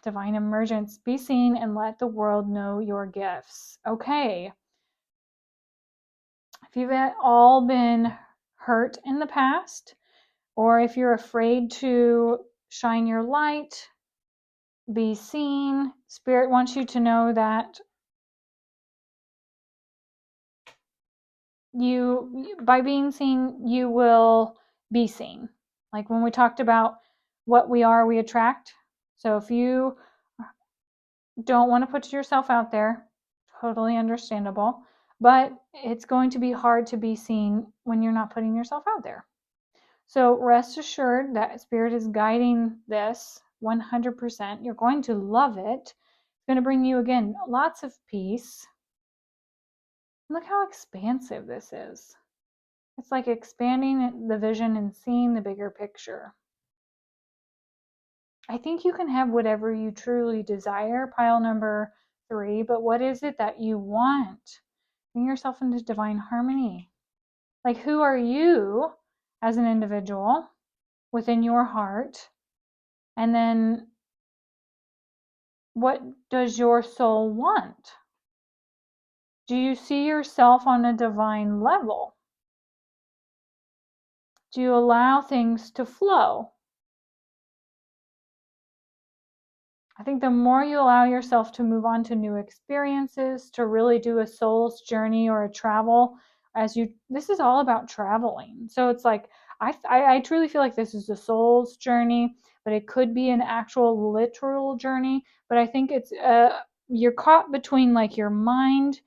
Divine emergence. Be seen and let the world know your gifts. Okay. If you've all been hurt in the past, or if you're afraid to shine your light, be seen, Spirit wants you to know that you, by being seen, you will be seen. Like when we talked about what we are, we attract. So if you don't want to put yourself out there, totally understandable, but it's going to be hard to be seen when you're not putting yourself out there. So rest assured that Spirit is guiding this 100%. You're going to love it. It's going to bring you, again, lots of peace. Look how expansive this is. It's like expanding the vision and seeing the bigger picture. I think you can have whatever you truly desire, pile number 3, but what is it that you want? Bring yourself into divine harmony. Like, who are you as an individual within your heart? And then what does your soul want? Do you see yourself on a divine level? Do you allow things to flow? I think the more you allow yourself to move on to new experiences, to really do a soul's journey or a travel, this is all about traveling. So it's like, I truly feel like this is a soul's journey, but it could be an actual literal journey. But I think it's, you're caught between like your mind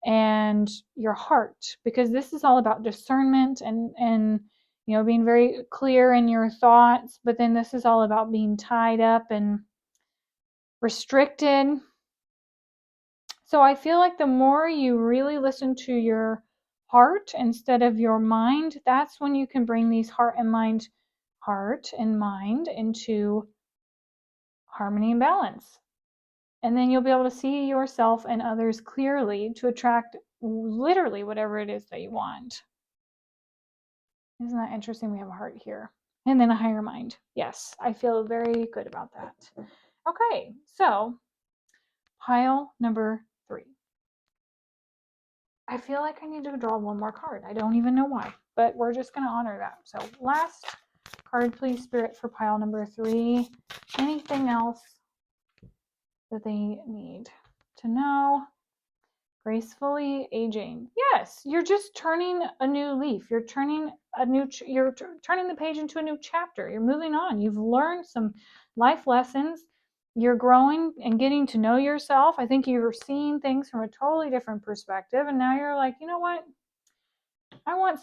and your heart, because this is all about discernment and being very clear in your thoughts. But then this is all about being tied up and restricted. So I feel like the more you really listen to your heart instead of your mind, that's when you can bring these heart and mind into harmony and balance. And then you'll be able to see yourself and others clearly to attract literally whatever it is that you want. Isn't that interesting? We have a heart here. And then a higher mind. Yes, I feel very good about that. Okay, so pile number 3. I feel like I need to draw one more card. I don't even know why, but we're just going to honor that. So last card, please, Spirit, for pile number 3. Anything else that they need to know? Gracefully aging. Yes, you're just turning a new leaf. You're turning turning the page into a new chapter. You're moving on. You've learned some life lessons. You're growing and getting to know yourself. I think you're seeing things from a totally different perspective. And now you're like, you know what? I want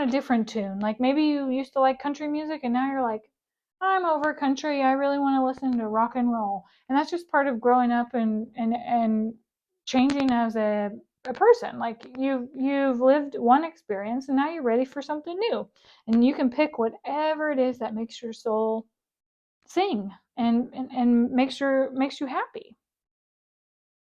a different tune. Like maybe you used to like country music and now you're like, I'm over country. I really want to listen to rock and roll. And that's just part of growing up and changing as a person. Like you've lived one experience and now you're ready for something new. And you can pick whatever it is that makes your soul sing and makes you happy.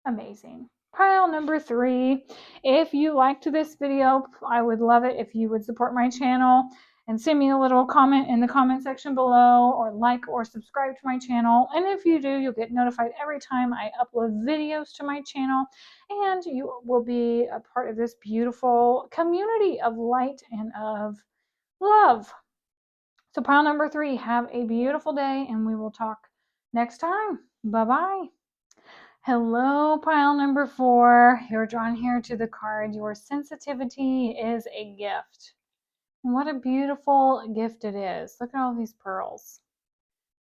Amazing. Pile number 3. If you liked this video, I would love it if you would support my channel and send me a little comment in the comment section below, or like or subscribe to my channel. And if you do, you'll get notified every time I upload videos to my channel, and you will be a part of this beautiful community of light and of love. So pile number 3, have a beautiful day, and we will talk next time. Bye-bye. Hello, pile number 4. You're drawn here to the card, your sensitivity is a gift. And what a beautiful gift it is. Look at all these pearls.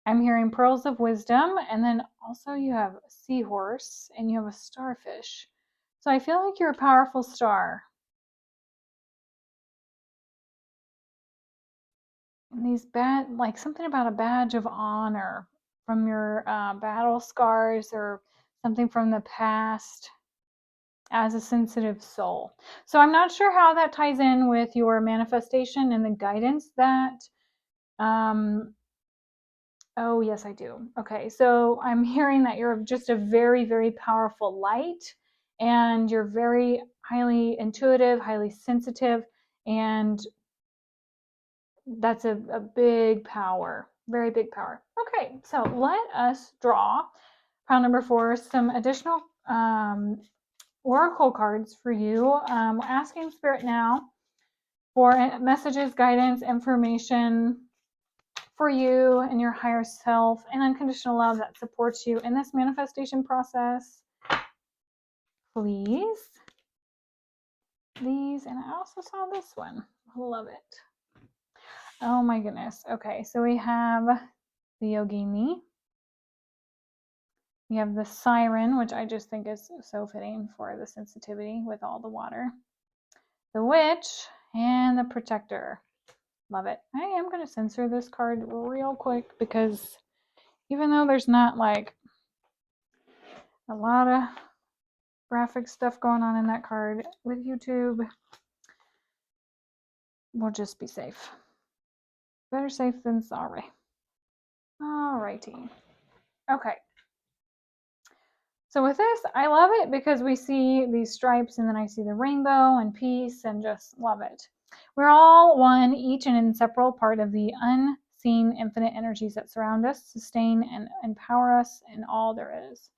I'm hearing pearls of wisdom, and then also you have a seahorse and you have a starfish. So I feel like you're a powerful star. And these like something about a badge of honor from your battle scars or something from the past as a sensitive soul. So I'm not sure how that ties in with your manifestation and the guidance that, oh yes, I do. Okay, so I'm hearing that you're just a very, very powerful light, and you're very highly intuitive, highly sensitive, and that's a big power, very big power. Okay, so let us draw pile number 4, some additional oracle cards for you. We're asking Spirit now for messages, guidance, information for you and your higher self, and unconditional love that supports you in this manifestation process. Please. These, and I also saw this one. Love it. Oh my goodness. Okay, so we have the Yogini. We have the Siren, which I just think is so fitting for the sensitivity with all the water. The Witch and the Protector. Love it. I am going to censor this card real quick because even though there's not like a lot of graphic stuff going on in that card, with YouTube, we'll just be safe. Better safe than sorry. Alrighty. Okay. So with this, I love it because we see these stripes, and then I see the rainbow and peace, and just love it. We're all one, each and inseparable part of the unseen infinite energies that surround us, sustain, and empower us in all there is.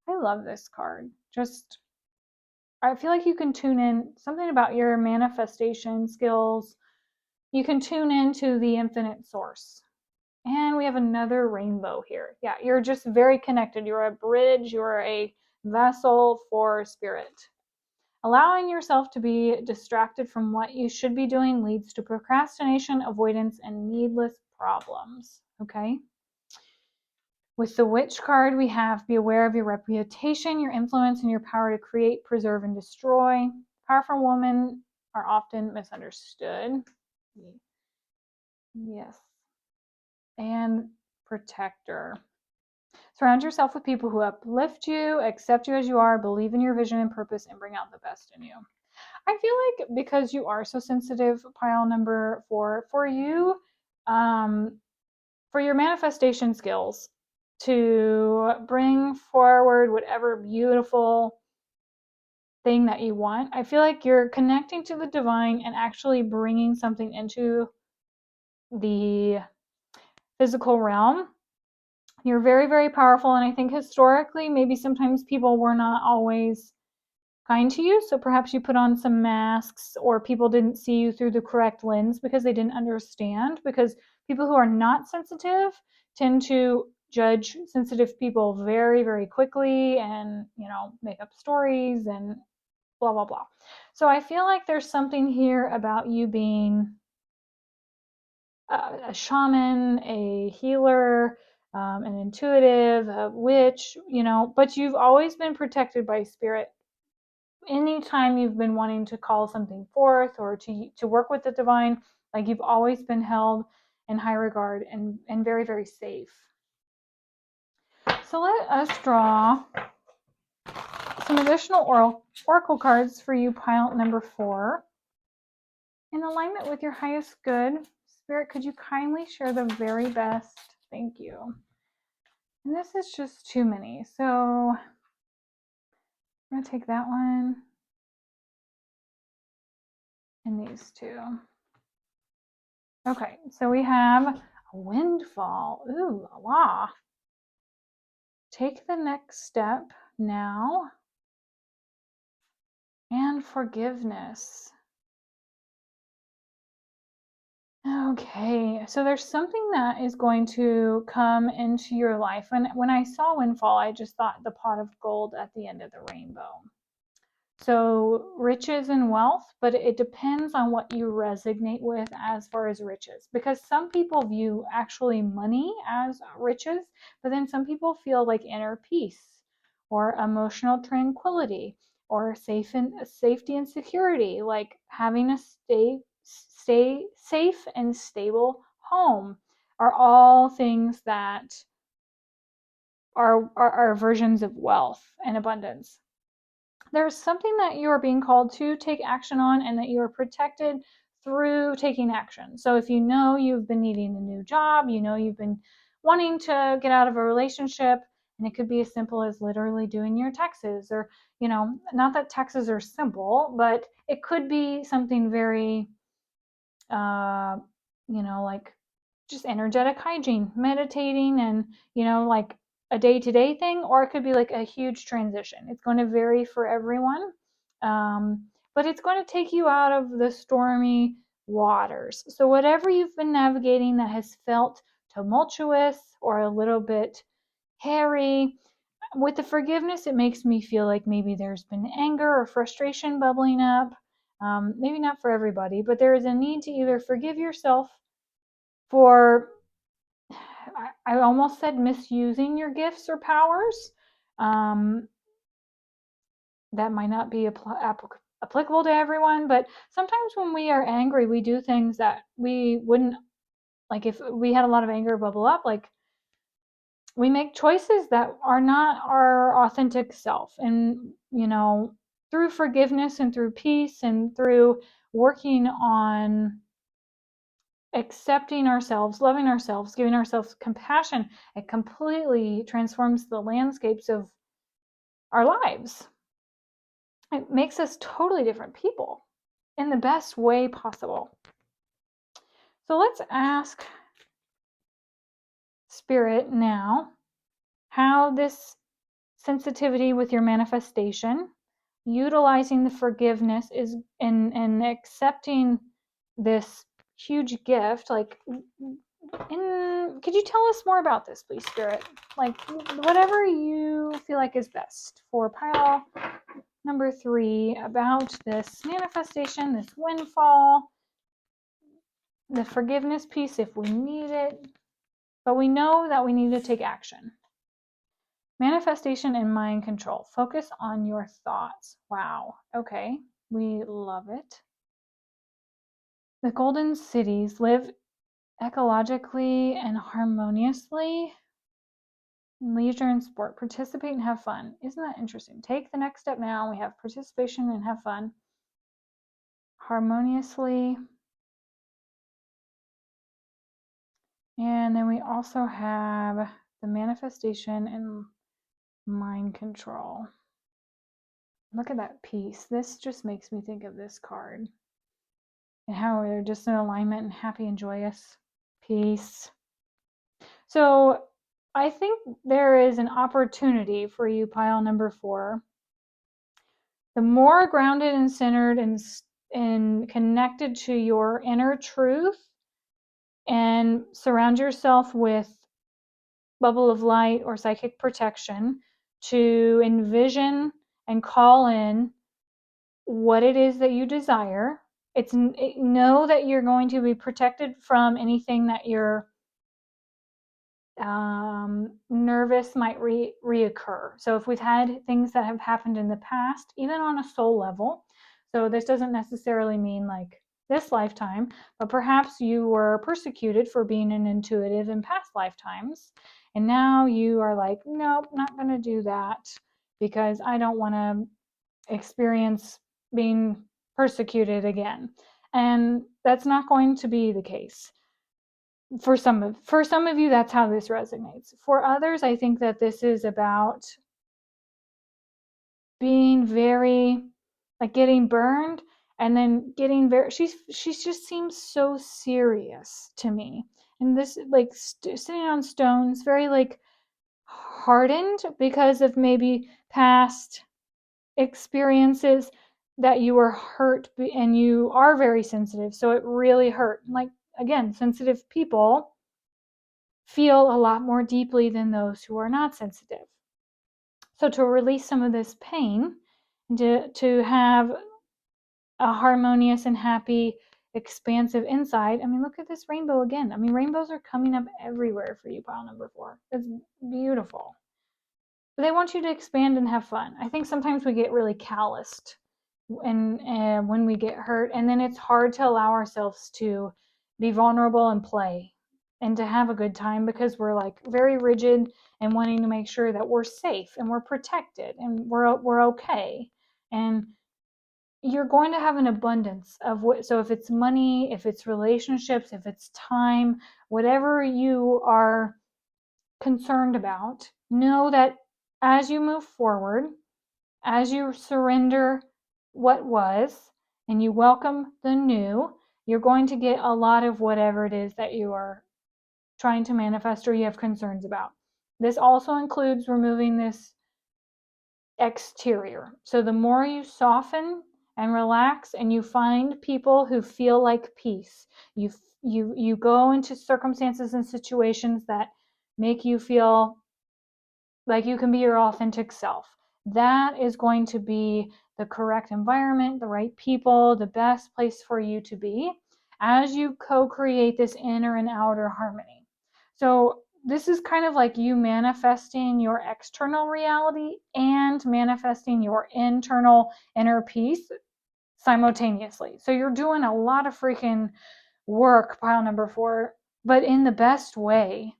I love this card. Just, I feel like you can tune in, something about your manifestation skills. You can tune into the infinite source. And we have another rainbow here. Yeah, you're just very connected. You're a bridge. You're a vessel for spirit. Allowing yourself to be distracted from what you should be doing leads to procrastination, avoidance, and needless problems. Okay? With the Witch card, we have be aware of your reputation, your influence, and your power to create, preserve, and destroy. Powerful women are often misunderstood. Yes. And Protector. Surround yourself with people who uplift you, accept you as you are, believe in your vision and purpose, and bring out the best in you. I feel like because you are so sensitive, pile number 4, for you, for your manifestation skills to bring forward whatever beautiful thing that you want, I feel like you're connecting to the divine and actually bringing something into the physical realm. You're very, very powerful, and I think historically, maybe sometimes people were not always kind to you, so perhaps you put on some masks, or people didn't see you through the correct lens because they didn't understand, because people who are not sensitive tend to judge sensitive people very, very quickly and, make up stories and blah, blah, blah. So I feel like there's something here about you being a shaman, a healer, an intuitive, a witch, but you've always been protected by spirit. Anytime you've been wanting to call something forth or to work with the divine, like you've always been held in high regard and very, very safe. So let us draw some additional oracle cards for you, pile number 4. In alignment with your highest good, Spirit, could you kindly share the very best? Thank you. And this is just too many. So I'm going to take that one and these two. Okay, so we have a windfall. Ooh, la. Take the next step now. And forgiveness. Okay, so there's something that is going to come into your life. And when I saw windfall, I just thought the pot of gold at the end of the rainbow. So riches and wealth, but it depends on what you resonate with as far as riches. Because some people view actually money as riches, but then some people feel like inner peace or emotional tranquility or safety and security, like having a stay safe and stable home are all things that are versions of wealth and abundance. There's something that you are being called to take action on and that you are protected through taking action. So if you know you've been needing a new job, you know you've been wanting to get out of a relationship, and it could be as simple as literally doing your taxes, or, not that taxes are simple, but it could be something very, like just energetic hygiene, meditating, and, like a day-to-day thing, or it could be like a huge transition. It's going to vary for everyone, but it's going to take you out of the stormy waters. So whatever you've been navigating that has felt tumultuous or a little bit hairy, with the forgiveness, it makes me feel like maybe there's been anger or frustration bubbling up. Maybe not for everybody, but there is a need to either forgive yourself for, I almost said misusing your gifts or powers. That might not be applicable to everyone, but sometimes when we are angry, we do things that we wouldn't, like if we had a lot of anger bubble up, like we make choices that are not our authentic self. And, through forgiveness and through peace and through working on accepting ourselves, loving ourselves, giving ourselves compassion, it completely transforms the landscapes of our lives. It makes us totally different people in the best way possible. So let's ask Spirit now how this sensitivity with your manifestation, utilizing the forgiveness is and accepting this huge gift, like, could you tell us more about this, please, Spirit? Like, whatever you feel like is best for pile number 3 about this manifestation, this windfall, the forgiveness piece if we need it, but we know that we need to take action. Manifestation and mind control. Focus on your thoughts. Wow. Okay. We love it. The golden cities live ecologically and harmoniously. Leisure and sport. Participate and have fun. Isn't that interesting? Take the next step now. We have participation and have fun. Harmoniously. And then we also have the manifestation and mind control. Look at that piece. This just makes me think of this card and how they're just in alignment and happy and joyous. Peace. So I think there is an opportunity for you, pile number 4. The more grounded and centered and connected to your inner truth, and surround yourself with bubble of light or psychic protection to envision and call in what it is that you desire. Know that you're going to be protected from anything that you're nervous might reoccur. So if we've had things that have happened in the past, even on a soul level, so this doesn't necessarily mean like this lifetime, but perhaps you were persecuted for being an intuitive in past lifetimes, and now you are like, nope, not going to do that because I don't want to experience being persecuted again. And that's not going to be the case. For some of you, that's how this resonates. For others, I think that this is about being very, like, getting burned, and then getting very, she just seems so serious to me. And this, like, sitting on stones, very, like, hardened because of maybe past experiences that you were hurt, and you are very sensitive, so it really hurt. Like, again, sensitive people feel a lot more deeply than those who are not sensitive. So to release some of this pain, to have a harmonious and happy, expansive inside. I mean, look at this rainbow again. I mean, rainbows are coming up everywhere for you, pile number 4. It's beautiful. But they want you to expand and have fun. I think sometimes we get really calloused when we get hurt, and then it's hard to allow ourselves to be vulnerable and play and to have a good time, because we're, like, very rigid and wanting to make sure that we're safe and we're protected and we're okay. And you're going to have an abundance of what, so if it's money, if it's relationships, if it's time, whatever you are concerned about, know that as you move forward, as you surrender what was and you welcome the new, you're going to get a lot of whatever it is that you are trying to manifest or you have concerns about. This also includes removing this exterior. So the more you soften and relax and you find people who feel like peace, you go into circumstances and situations that make you feel like you can be your authentic self. That is going to be the correct environment, the right people, the best place for you to be as you co-create this inner and outer harmony. So this is kind of like you manifesting your external reality and manifesting your internal inner peace simultaneously. So you're doing a lot of freaking work, pile number 4, but in the best way.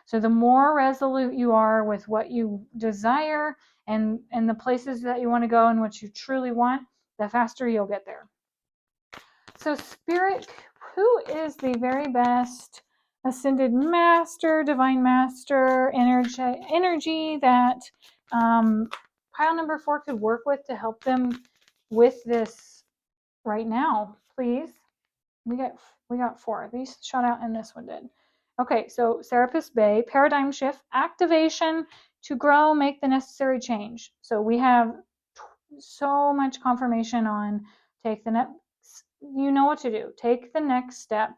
So the more resolute you are with what you desire and the places that you want to go and what you truly want, the faster you'll get there. So Spirit, who is the very best ascended master, divine master energy that pile number 4 could work with to help them with this right now, please? We got 4. These shot out and this one did. Okay, so Serapis Bay, paradigm shift, activation to grow, make the necessary change. So we have so much confirmation on take the next, you know what to do. Take the next step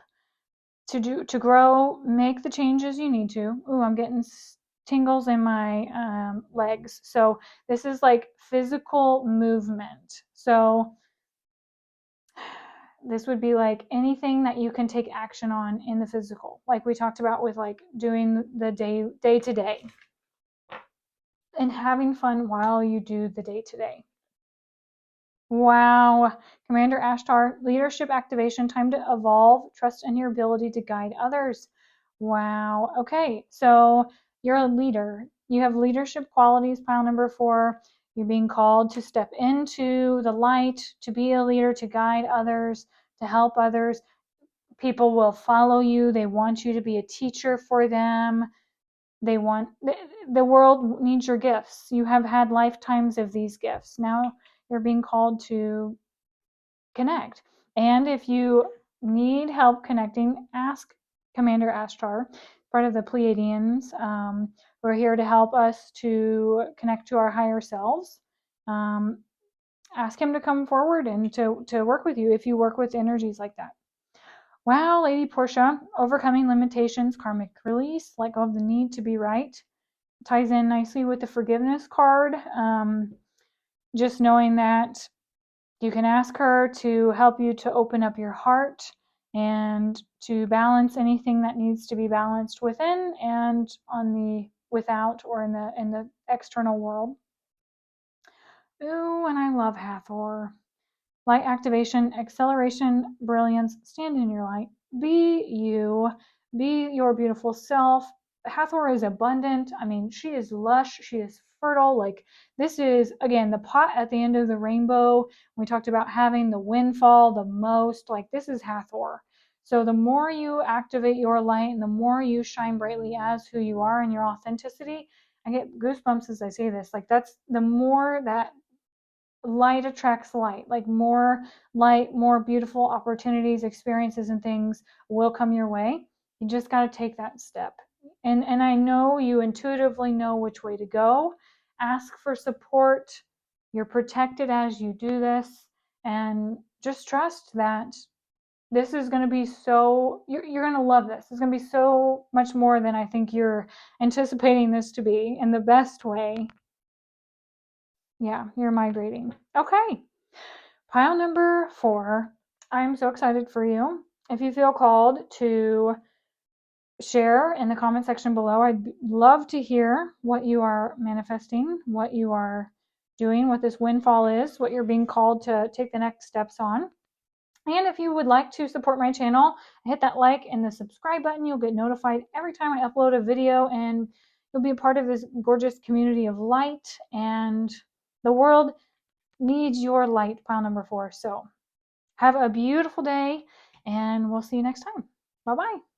to grow, make the changes you need to. Ooh, I'm getting tingles in my legs. So this is like physical movement. So this would be like anything that you can take action on in the physical, like we talked about with like doing the day to day and having fun while you do the day to day. Wow. Commander Ashtar, leadership activation, time to evolve, trust in your ability to guide others. Wow. Okay, so you're a leader. You have leadership qualities, pile number 4. You're being called to step into the light, to be a leader, to guide others, to help others. People will follow you. They want you to be a teacher for them. They want, the world needs your gifts. You have had lifetimes of these gifts. Now you're being called to connect. And if you need help connecting, ask Commander Ashtar, part of the Pleiadians. We're here to help us to connect to our higher selves. Ask him to come forward and to work with you if you work with energies like that. Wow, Lady Portia, overcoming limitations, karmic release, let go of the need to be right. Ties in nicely with the forgiveness card. Just knowing that you can ask her to help you to open up your heart and to balance anything that needs to be balanced within and on the without or in the external world. Ooh, and I love Hathor. Light activation, acceleration, brilliance, stand in your light. Be you, be your beautiful self. Hathor is abundant. I mean, she is lush, she is fertile. Like, this is, again, the pot at the end of the rainbow. We talked about having the windfall the most. Like, this is Hathor. So the more you activate your light and the more you shine brightly as who you are and your authenticity, I get goosebumps as I say this. Like, that's the more that light attracts light. Like more light, more beautiful opportunities, experiences, and things will come your way. You just got to take that step. And I know you intuitively know which way to go. Ask for support. You're protected as you do this, and just trust that this is going to be so, you're going to love this. It's going to be so much more than I think you're anticipating this to be, in the best way. Yeah, you're migrating. Okay. Pile number 4. I'm so excited for you. If you feel called to share in the comment section below, I'd love to hear what you are manifesting, what you are doing, what this windfall is, what you're being called to take the next steps on. And if you would like to support my channel, hit that like and the subscribe button. You'll get notified every time I upload a video, and you'll be a part of this gorgeous community of light. And the world needs your light, pile number 4. So have a beautiful day, and we'll see you next time. Bye-bye.